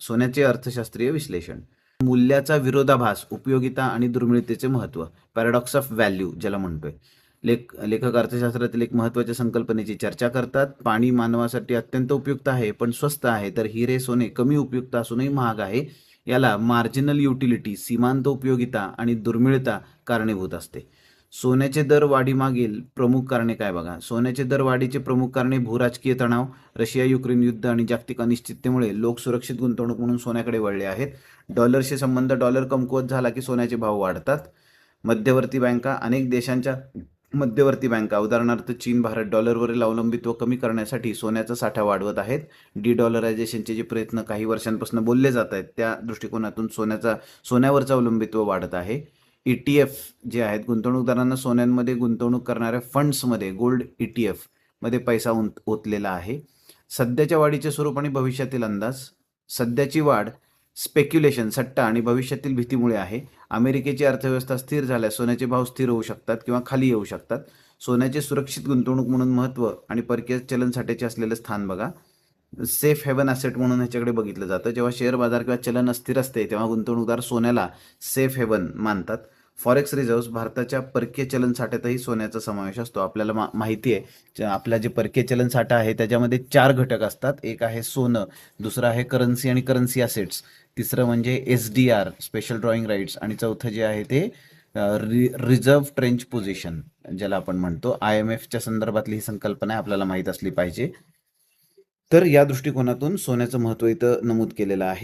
सोन्याचे अर्थशास्त्रीय विश्लेषण. मूल्याचा विरोधाभास, उपयोगिता आणि दुर्मिळतेचे महत्त्व, पॅराडॉक्स ऑफ व्हॅल्यू ज्याला म्हणतोय. लेखक अर्थशास्त्रातील एक महत्त्वाच्या संकल्पनेची चर्चा करतात. पाणी मानवासाठी अत्यंत उपयुक्त आहे पण स्वस्त आहे, तर हिरे सोने कमी उपयुक्त असूनही महाग आहे. याला मार्जिनल युटिलिटी, सीमांत उपयोगिता आणि दुर्मिळता कारणीभूत असते. सोन्याचे दर वाढीमागील प्रमुख कारणे काय बघा. सोन्याचे दर वाढीचे प्रमुख कारणे भूराजकीय तणाव, रशिया युक्रेन युद्ध आणि जागतिक अनिश्चिततेमुळे लोक सुरक्षित गुंतवणूक म्हणून सोन्याकडे वळले आहेत. डॉलरशी संबंध, डॉलर कमकुवत झाला की सोन्याचे भाव वाढतात. मध्यवर्ती बँका, अनेक देशांच्या मध्यवर्ती बँका उदाहरणार्थ चीन, भारत डॉलरवरील अवलंबित्व कमी करण्यासाठी सोन्याचा साठा वाढवत आहेत. डॉलरायझेशनचे जे प्रयत्न काही वर्षांपासून बोलले जात आहेत त्या दृष्टिकोनातून सोन्यावरचं अवलंबित्व वाढत आहे. ETF जे आहेत, गुंतवणूकदारांना सोन्यांमध्ये गुंतवणूक करणाऱ्या फंड्समध्ये गोल्ड ETF मध्ये पैसा ओतलेला आहे. सध्याच्या वाढीचे स्वरूप आणि भविष्यातील अंदाज. सध्याची वाढ स्पेक्युलेशन, सट्टा आणि भविष्यातील भीतीमुळे आहे. अमेरिकेची अर्थव्यवस्था स्थिर झाल्यास सोन्याचे भाव स्थिर होऊ शकतात किंवा खाली येऊ शकतात. सोन्याचे सुरक्षित गुंतवणूक म्हणून महत्त्व आणि परकीय चलन साठ्याचे असलेले स्थान बघा. सेफ हेवन ॲसेट म्हणून ह्याच्याकडे बघितलं जातं. जेव्हा शेअर बाजार किंवा चलन अस्थिर असते तेव्हा गुंतवणूकदार सोन्याला सेफ हेवन मानतात. फॉरेक्स रिझर्व्ह, भारताच्या परकीय चलन साठ्यातही सोन्याचा समावेश असतो. आपल्याला माहिती आहे आपला जे परकीय चलन साठा आहे त्याच्यामध्ये 4 घटक असतात. एक आहे सोनं, दुसरं आहे करन्सी आणि करन्सी असेट्स, तिसरं म्हणजे SDR स्पेशल ड्रॉईंग राईट्स, आणि चौथं जे आहे ते रिझर्व्ह ट्रेंच पोझिशन ज्याला आपण म्हणतो. IMFच्या संदर्भातली ही संकल्पना आहे, आपल्याला माहीत असली पाहिजे. तर या दृष्टिकोनातून सोन्याचं महत्त्व इथं नमूद केलेलं आहे.